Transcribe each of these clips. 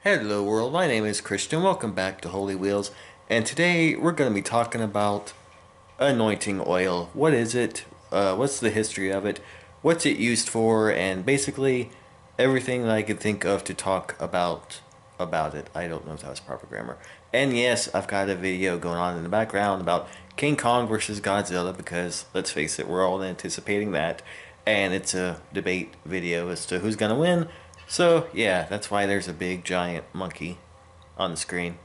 Hello world, my name is Christian. Welcome back to Holy Wheels. And today we're going to be talking about anointing oil. What is it? What's the history of it? What's it used for? And basically everything that I could think of to talk about it. I don't know if that was proper grammar. And yes, I've got a video going on in the background about King Kong versus Godzilla because let's face it, we're all anticipating that. And it's a debate video as to who's going to win. So yeah, that's why there's a big giant monkey on the screen.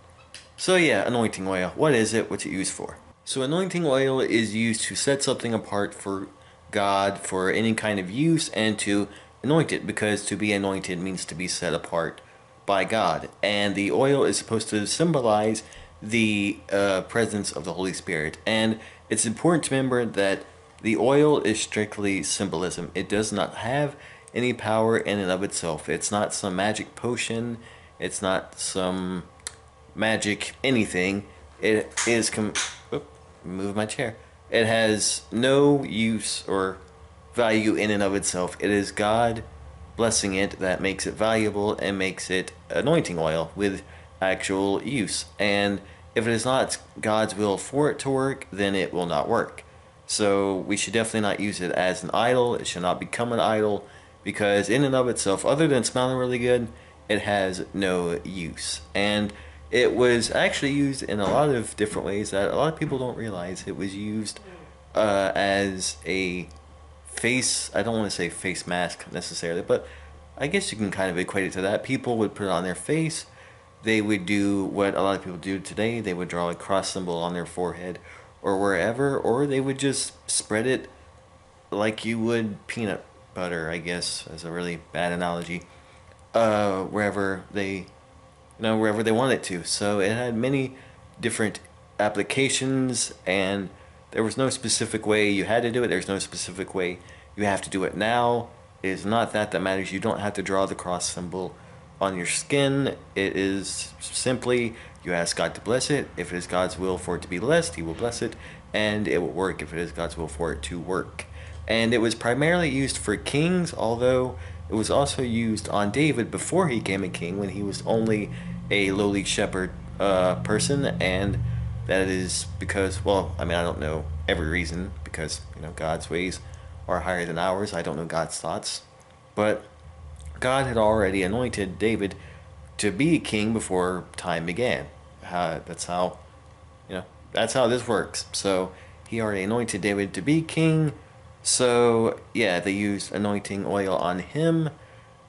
So yeah, anointing oil. What is it? What's it used for? So anointing oil is used to set something apart for God for any kind of use and to anoint it because to be anointed means to be set apart by God. And the oil is supposed to symbolize the presence of the Holy Spirit. And it's important to remember that the oil is strictly symbolism. It does not have any power in and of itself. It's not some magic potion. It's not some magic anything. It is move my chair. It has no use or value in and of itself. It is God blessing it that makes it valuable and makes it anointing oil with actual use. And if it is not God's will for it to work, then it will not work. So we should definitely not use it as an idol. It should not become an idol because in and of itself, other than smelling really good, it has no use. And it was actually used in a lot of different ways that a lot of people don't realize. It was used as a face, I don't want to say face mask necessarily, but I guess you can kind of equate it to that. People would put it on their face. They would do what a lot of people do today. They would draw a cross symbol on their forehead or wherever, or they would just spread it like you would peanut butter, I guess, as a really bad analogy, wherever they wherever they wanted to. So it had many different applications, and there was no specific way you had to do it. There's no specific way you have to do it now. It is not that matters. You don't have to draw the cross symbol on your skin. It is simply you ask God to bless it. If it is God's will for it to be blessed, He will bless it, and it will work if it is God's will for it to work. And it was primarily used for kings, although it was also used on David before he became a king when he was only a lowly shepherd person. And that is because, well, I mean, I don't know every reason because, God's ways are higher than ours. I don't know God's thoughts. But God had already anointed David to be king before time began. That's how, that's how this works. So he already anointed David to be king. So yeah, they used anointing oil on him,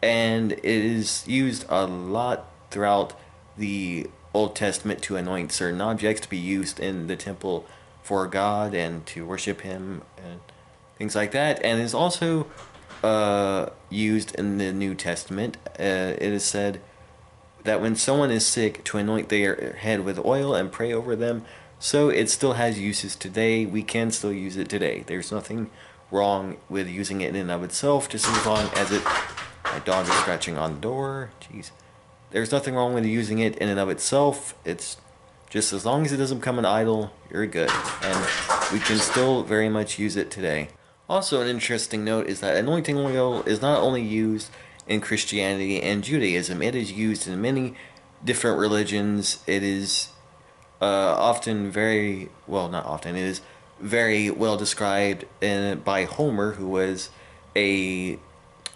and it is used a lot throughout the Old Testament to anoint certain objects to be used in the temple for God and to worship Him and things like that. And is also used in the New Testament. It is said that when someone is sick, to anoint their head with oil and pray over them. So it still has uses today. We can still use it today. There's nothing wrong with using it in and of itself, just as long as it... My dog is scratching on the door. Jeez. There's nothing wrong with using it in and of itself. It's just as long as it doesn't become an idol, you're good. And we can still very much use it today. Also, an interesting note is that anointing oil is not only used in Christianity and Judaism, it is used in many different religions. It is often very, well, not often, it is very well described by Homer, who was a...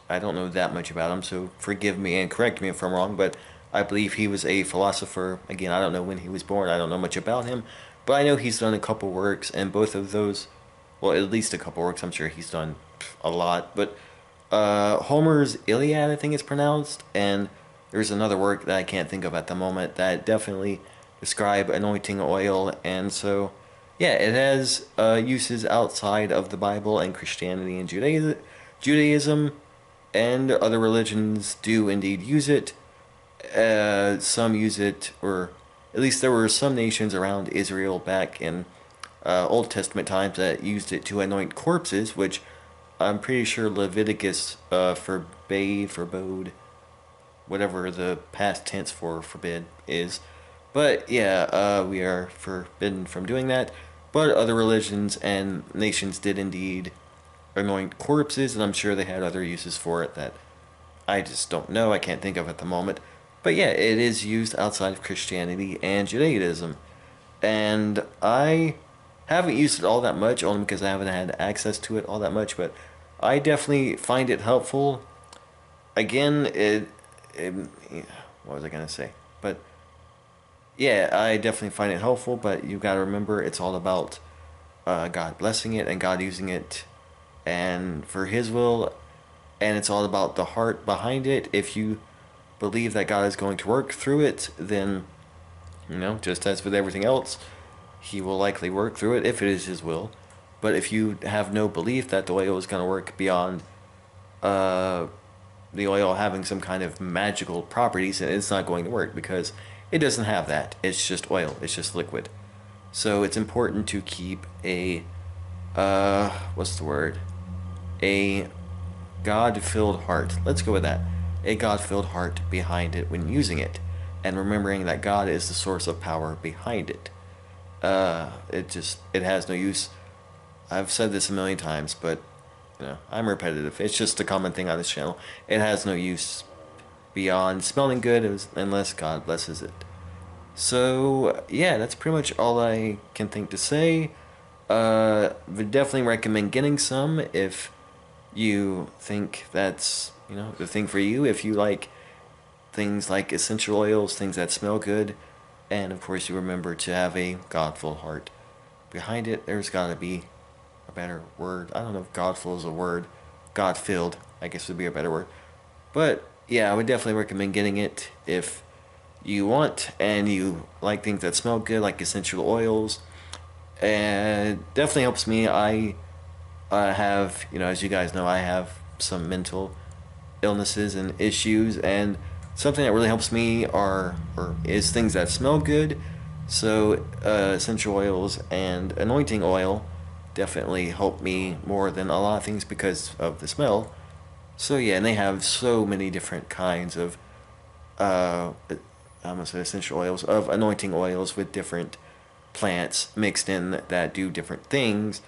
I don't know that much about him, so forgive me and correct me if I'm wrong, but I believe he was a philosopher. Again, I don't know when he was born, I don't know much about him, but I know he's done a couple works, and both of those, well, at least a couple works, I'm sure he's done a lot, but Homer's Iliad, I think it's pronounced, and there's another work that I can't think of at the moment that definitely describe anointing oil, and so, yeah, it has uses outside of the Bible and Christianity and Judaism, and other religions do indeed use it. Some use it, or at least there were some nations around Israel back in Old Testament times that used it to anoint corpses, which I'm pretty sure Leviticus forbode, whatever the past tense for forbid is. But yeah, we are forbidden from doing that. But other religions and nations did indeed anoint corpses, and I'm sure they had other uses for it that I just don't know, I can't think of at the moment. But yeah, it is used outside of Christianity and Judaism. And I haven't used it all that much, only because I haven't had access to it all that much, but I definitely find it helpful. Again, it what was I gonna say? But yeah, I definitely find it helpful. But you got to remember, it's all about God blessing it and God using it, and for His will, and it's all about the heart behind it. If you believe that God is going to work through it, then just as with everything else, He will likely work through it if it is His will. But if you have no belief that the oil is going to work beyond uh, the oil having some kind of magical properties, and it's not going to work because it doesn't have that. It's just oil. It's just liquid. So it's important to keep a what's the word? A God-filled heart. Let's go with that. A God-filled heart behind it when using it, and remembering that God is the source of power behind it. It has no use. I've said this a million times, but I'm repetitive. It's just a common thing on this channel. It has no use beyond smelling good unless God blesses it. So yeah, that's pretty much all I can think to say. Would definitely recommend getting some if you think that's the thing for you. If you like things like essential oils, things that smell good, and of course you remember to have a Godful heart behind it. There's got to be a better word. I don't know if Godful is a word. God-filled, I guess, would be a better word. But yeah, I would definitely recommend getting it if you want and you like things that smell good, like essential oils. And it definitely helps me. I have, as you guys know, I have some mental illnesses and issues, and something that really helps me is things that smell good. So essential oils and anointing oil definitely help me more than a lot of things because of the smell. So yeah, and they have so many different kinds of I'm gonna say essential oils, of anointing oils with different plants mixed in that do different things.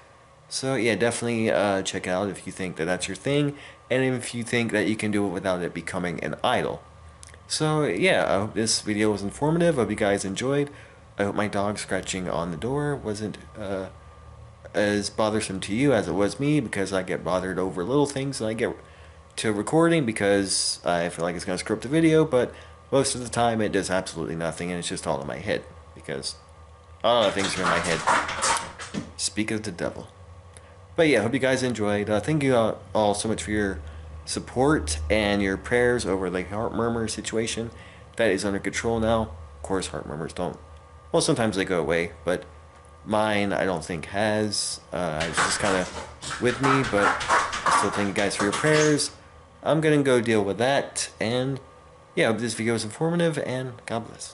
So yeah, definitely check it out if you think that that's your thing, and if you think that you can do it without it becoming an idol. So yeah, I hope this video was informative. I hope you guys enjoyed. I hope my dog scratching on the door wasn't as bothersome to you as it was me, because I get bothered over little things and I get to recording because I feel like it's going to screw up the video, but most of the time it does absolutely nothing, and it's just all in my head because all the things are in my head. Speak of the devil. But yeah, hope you guys enjoyed. Thank you all so much for your support and your prayers over the heart murmur situation. That is under control now. Of course, heart murmurs don't. Well, sometimes they go away, but mine I don't think has. It's just kind of with me, but I still thank you guys for your prayers. I'm gonna go deal with that, and yeah, I hope this video was informative, and God bless.